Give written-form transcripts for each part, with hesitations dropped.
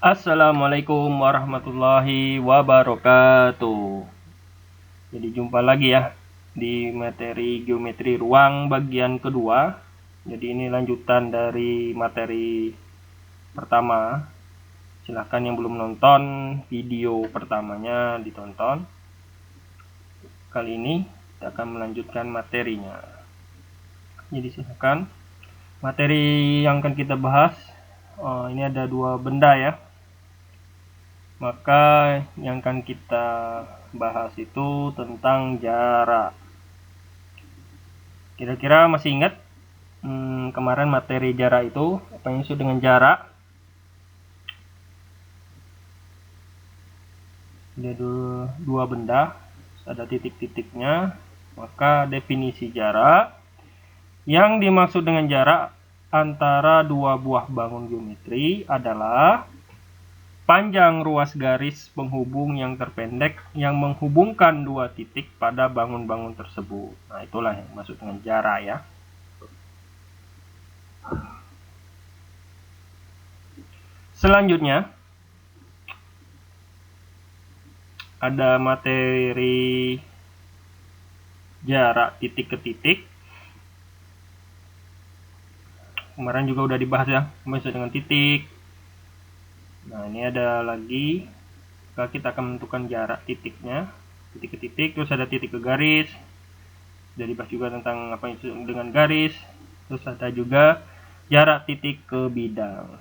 Assalamualaikum warahmatullahi wabarakatuh. Jadi jumpa lagi ya di materi geometri ruang bagian kedua. Jadi ini lanjutan dari materi pertama. Silahkan yang belum nonton video pertamanya ditonton. Kali ini kita akan melanjutkan materinya. Jadi silahkan. Materi yang akan kita bahas, ini ada dua benda ya. Maka yang akan kita bahas itu tentang jarak. Kira-kira masih ingat kemarin materi jarak itu apa yang disebut dengan jarak? Ada dua benda, ada titik-titiknya. Maka definisi jarak, yang dimaksud dengan jarak antara dua buah bangun geometri adalah panjang ruas garis penghubung yang terpendek yang menghubungkan dua titik pada bangun-bangun tersebut. Nah, itulah yang maksud dengan jarak ya. Selanjutnya, ada materi jarak titik ke titik. Kemarin juga udah dibahas ya, maksud dengan titik. Nah, ini ada lagi, kita akan menentukan jarak titiknya, titik ke titik, terus ada titik ke garis. Sudah dibahas juga tentang apa itu dengan garis. Terus ada juga jarak titik ke bidang.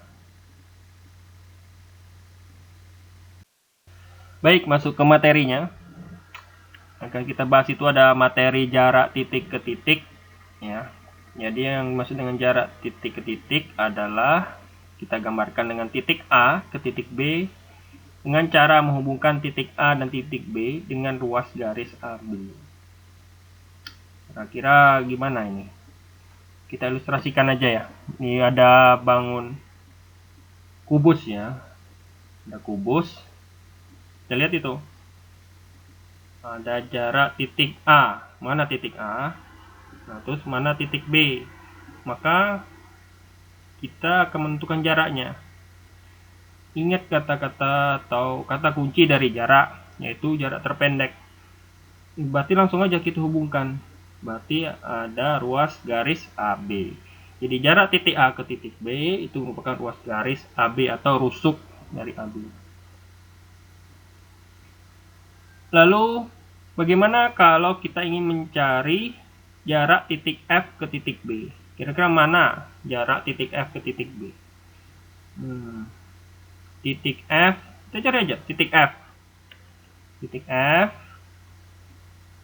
Baik, masuk ke materinya. Akan kita bahas itu ada materi jarak titik ke titik ya. Jadi yang maksud dengan jarak titik ke titik adalah kita gambarkan dengan titik A ke titik B dengan cara menghubungkan titik A dan titik B dengan ruas garis AB. Kira-kira gimana ini? Kita ilustrasikan aja ya. Ini ada bangun kubus ya. Ada kubus. Kita lihat itu. Ada jarak titik A. Mana titik A? Nah, terus mana titik B? Maka kita akan menentukan jaraknya. Ingat kata-kata atau kata kunci dari jarak, yaitu jarak terpendek. Berarti langsung aja kita hubungkan. Berarti ada ruas garis AB. Jadi jarak titik A ke titik B itu merupakan ruas garis AB atau rusuk dari AB. Lalu bagaimana kalau kita ingin mencari jarak titik F ke titik B? Kira-kira mana jarak titik F ke titik B? Titik F, kita cari aja titik F. Titik F,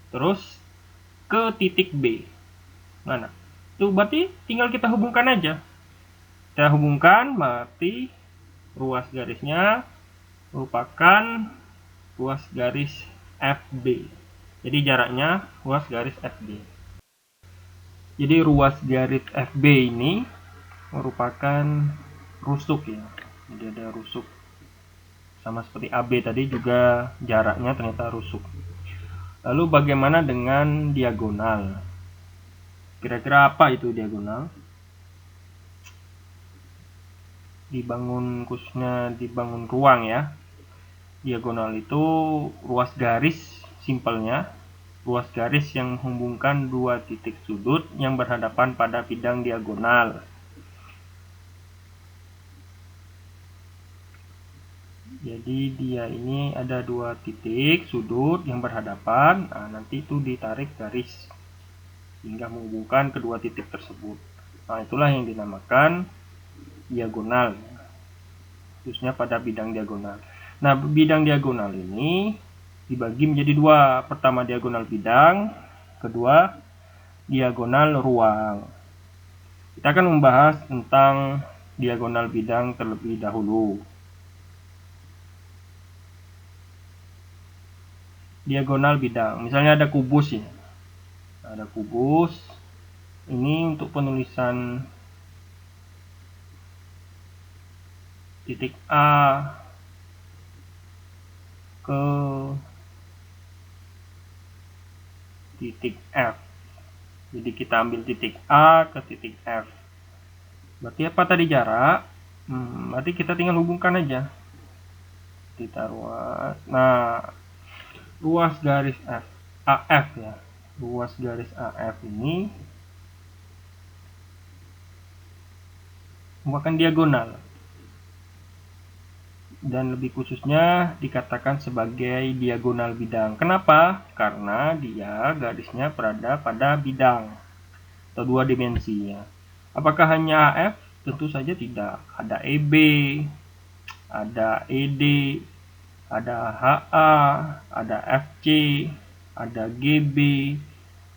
terus ke titik B. Mana? Itu berarti tinggal kita hubungkan aja. Kita hubungkan berarti ruas garisnya merupakan ruas garis FB. Jadi jaraknya ruas garis FB. Jadi ruas garis FB ini merupakan rusuk ya. Jadi ada rusuk. Sama seperti AB tadi juga jaraknya ternyata rusuk. Lalu bagaimana dengan diagonal? Kira-kira apa itu diagonal? Dibangun khususnya dibangun ruang ya. Diagonal itu ruas garis, simpelnya ruas garis yang menghubungkan dua titik sudut yang berhadapan pada bidang diagonal. Jadi dia ini ada dua titik sudut yang berhadapan. Nah, nanti itu ditarik garis hingga menghubungkan kedua titik tersebut. Nah, itulah yang dinamakan diagonal, khususnya pada bidang diagonal. Nah, bidang diagonal ini dibagi menjadi dua. Pertama diagonal bidang, kedua diagonal ruang. Kita akan membahas tentang diagonal bidang terlebih dahulu. Diagonal bidang, misalnya ada kubus ya. Ada kubus. Ini untuk penulisan titik A ke titik F. Jadi kita ambil titik A ke titik F. Berarti apa tadi jarak? Berarti kita tinggal hubungkan aja. kita ruas. Nah, ruas garis AF ya, ruas garis AF ini merupakan diagonal, dan lebih khususnya dikatakan sebagai diagonal bidang. Kenapa? Karena dia garisnya berada pada bidang atau dua dimensi ya. Apakah hanya AF? Tentu saja tidak. Ada EB, ada ED, ada HA, ada FC, ada GB,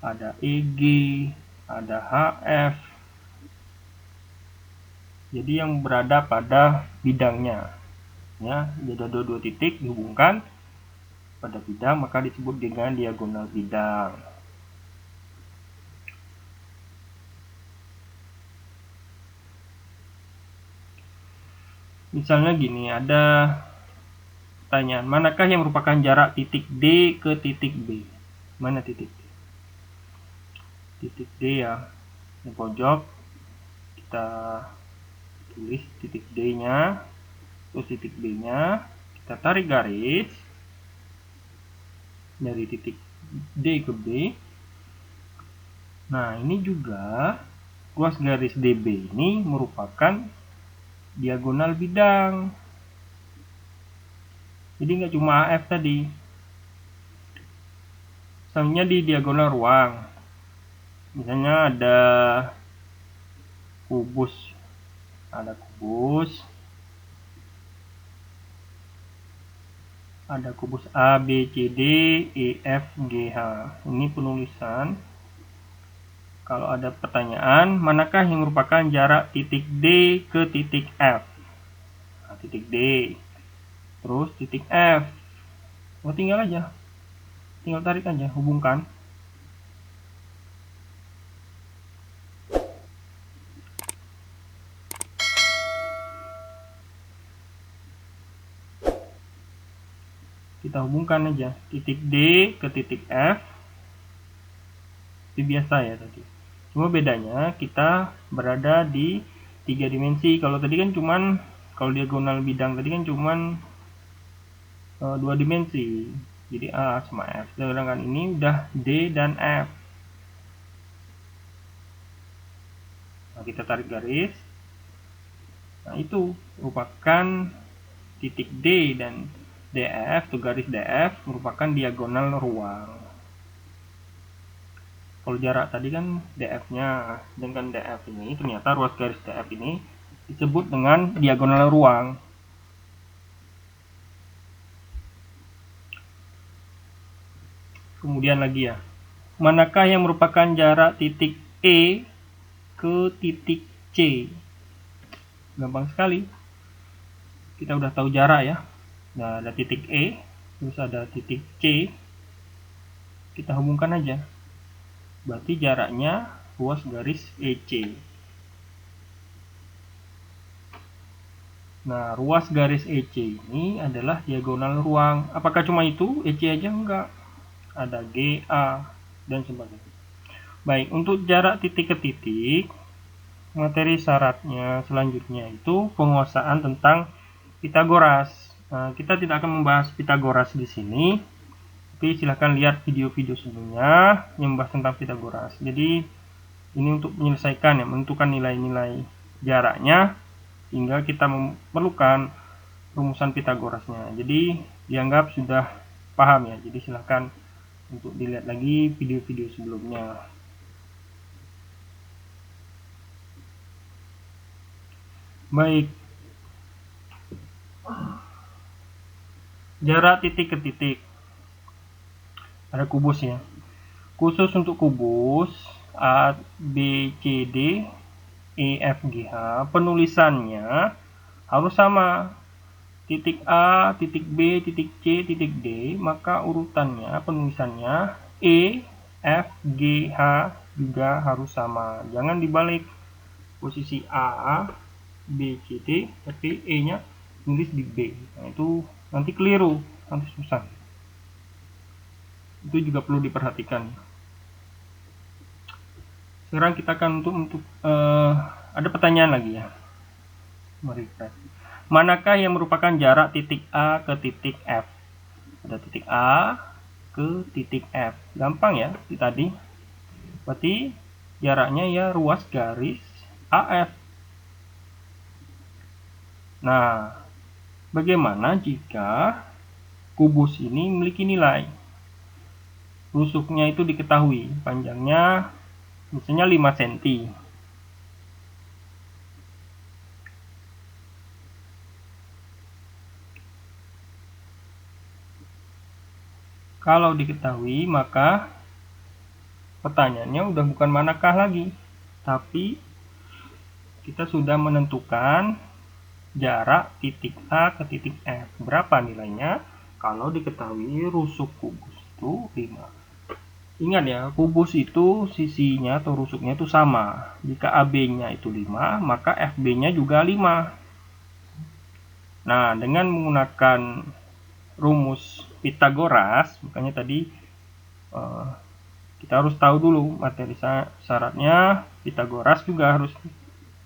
ada EG, ada HF. Jadi yang berada pada bidangnya ya, jadi ada dua titik dihubungkan pada bidang, maka disebut dengan diagonal bidang. Misalnya gini, ada pertanyaan, manakah yang merupakan jarak titik D ke titik B? Mana titik D? Titik D ya, di pojok kita tulis titik D nya, terus titik B nya kita tarik garis dari titik D ke B. Nah, ini juga ruas garis DB ini merupakan diagonal bidang. Jadi nggak cuma AF tadi. Misalnya di diagonal ruang, misalnya ada kubus, ada kubus A, B, C, D, E, F, G, H. Ini penulisan. Kalau ada pertanyaan, manakah yang merupakan jarak titik D ke titik F? Nah, titik D, terus titik F. Oh, tinggal tarik aja, hubungkan. Kita hubungkan aja titik D ke titik F. Itu biasa ya tadi. Cuma bedanya kita berada di 3 dimensi. Kalau tadi kan cuman, kalau diagonal bidang tadi kan cuman 2 dimensi. Jadi A sama F. Sedangkan ini udah D dan F. Nah, kita tarik garis. Nah, itu merupakan titik D dan DF, tuh garis DF merupakan diagonal ruang. Kalau jarak tadi kan DF-nya, dengan DF ini ternyata ruas garis DF ini disebut dengan diagonal ruang. Kemudian lagi ya, manakah yang merupakan jarak titik E ke titik C? Gampang sekali. Kita udah tahu jarak ya. Nah, ada titik E, terus ada titik C. Kita hubungkan aja. Berarti jaraknya ruas garis EC. Nah, ruas garis EC ini adalah diagonal ruang. Apakah cuma itu? EC aja enggak. Ada GA dan sebagainya. Baik, untuk jarak titik ke titik, materi syaratnya selanjutnya itu penguasaan tentang Pitagoras. Nah, kita tidak akan membahas Pitagoras di sini. Tapi silahkan lihat video-video sebelumnya yang membahas tentang Pitagoras. Jadi ini untuk menyelesaikan ya, menentukan nilai-nilai jaraknya hingga kita memerlukan rumusan Pitagorasnya. Jadi dianggap sudah paham ya. Jadi silahkan untuk dilihat lagi video-video sebelumnya. Baik. Jarak titik ke titik. Ada kubus ya. Khusus untuk kubus A, B, C, D, E, F, G, H, penulisannya harus sama. Titik A, titik B, titik C, titik D, maka urutannya, penulisannya E, F, G, H juga harus sama. Jangan dibalik. Posisi A, B, C, D, tapi E-nya tulis di B. Nah, itu nanti keliru, nanti susah. Itu juga perlu diperhatikan. Sekarang kita akan untuk ada pertanyaan lagi ya. Mari kita. Manakah yang merupakan jarak titik A ke titik F? Ada titik A ke titik F. Gampang ya tadi. Berarti jaraknya ya ruas garis AF. Nah, bagaimana jika kubus ini memiliki nilai? Rusuknya itu diketahui, panjangnya misalnya 5 cm. Kalau diketahui, maka pertanyaannya udah bukan manakah lagi, tapi kita sudah menentukan jarak titik A ke titik F. Berapa nilainya? Kalau diketahui rusuk kubus itu 5. Ingat ya, kubus itu sisinya atau rusuknya itu sama. Jika AB-nya itu 5, maka FB-nya juga 5. Nah, dengan menggunakan rumus Pitagoras, makanya tadi kita harus tahu dulu materi syaratnya. Pitagoras juga harus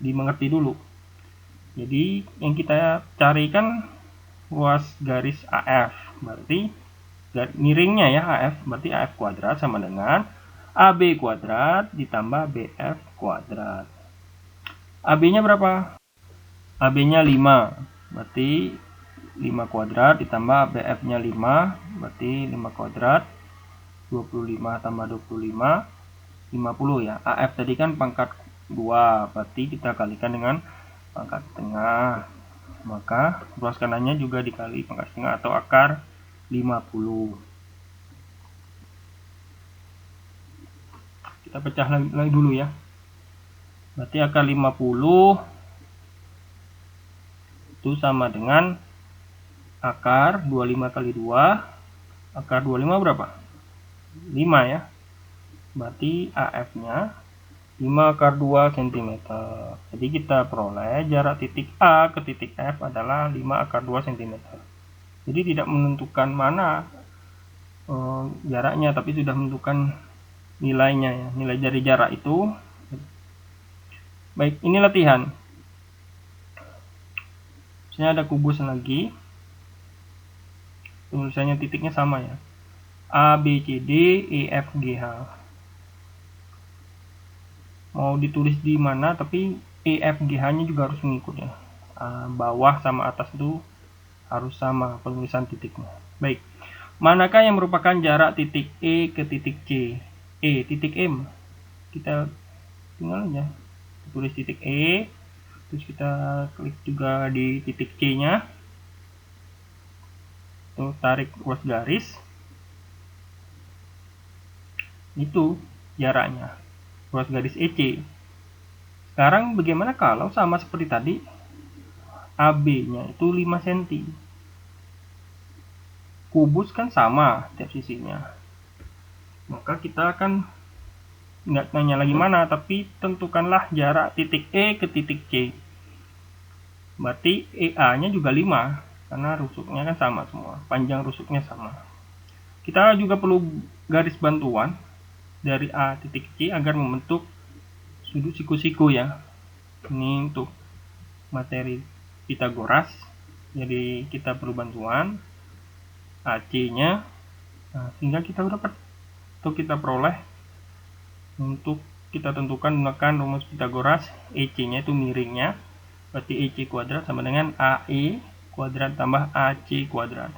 dimengerti dulu. Jadi yang kita carikan ruas garis AF, berarti miringnya ya AF, berarti AF kuadrat sama dengan AB kuadrat ditambah BF kuadrat. AB-nya berapa? AB-nya 5, berarti 5 kuadrat ditambah BF-nya 5, berarti 5 kuadrat, 25 tambah 25, 50 ya. AF tadi kan pangkat 2, berarti kita kalikan dengan pangkat tengah. Maka ruas kanannya juga dikali pangkat tengah atau akar 50. Kita pecah lagi dulu ya. Berarti akar 50 itu sama dengan akar 25 kali 2. Akar 25 berapa? 5 ya. Berarti AF-nya 5 akar 2 cm. Jadi kita peroleh jarak titik A ke titik F adalah 5 akar 2 cm. Jadi tidak menentukan mana jaraknya, tapi sudah menentukan nilainya ya. Nilai dari jarak itu. Baik, ini latihan. Misalnya ada kubus lagi. Penulisannya titiknya sama ya. A, B, C, D, E, F, G, H. Mau ditulis di mana, tapi E, F, G, H-nya juga harus mengikut ya. Bawah sama atas itu harus sama penulisan titiknya. Baik. Manakah yang merupakan jarak titik E ke titik C? E, titik M. Kita tinggal aja tulis titik E, terus kita klik juga di titik C-nya. Tuh, tarik ruas garis. Itu jaraknya. Ruas garis EC. Sekarang bagaimana kalau sama seperti tadi? AB-nya itu 5 cm. Kubus kan sama tiap sisinya. Maka kita akan nggak tanya lagi mana, tapi tentukanlah jarak titik E ke titik C. Berarti EA-nya juga 5, karena rusuknya kan sama semua, panjang rusuknya sama. Kita juga perlu garis bantuan dari A titik C agar membentuk sudut siku-siku ya. Ini untuk materi Pitagoras, jadi kita perlu bantuan AC-nya. Nah, sehingga kita dapat atau kita peroleh untuk kita tentukan menggunakan rumus Pitagoras. EC-nya itu miringnya, berarti EC kuadrat sama dengan AE kuadrat tambah AC kuadrat.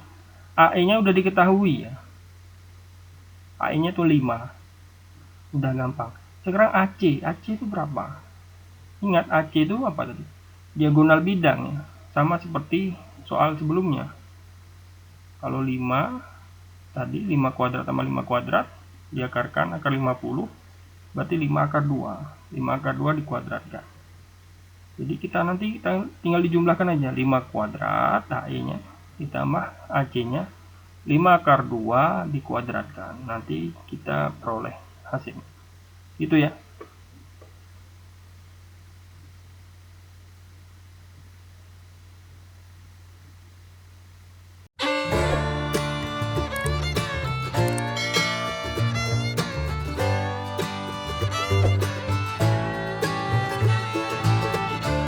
AE-nya udah diketahui ya. AE-nya itu 5. Udah gampang. Sekarang AC itu berapa? Ingat AC itu apa tadi? Diagonal bidang ya. Sama seperti soal sebelumnya. Kalau 5 tadi 5 kuadrat tambah 5 kuadrat diakarkan akar 50. Berarti 5 akar 2. 5 akar 2 dikuadratkan. Jadi kita tinggal dijumlahkan aja. 5 kuadrat AE-nya ditambah AC-nya. 5 akar 2 dikuadratkan. Nanti kita peroleh hasilnya. Itu ya.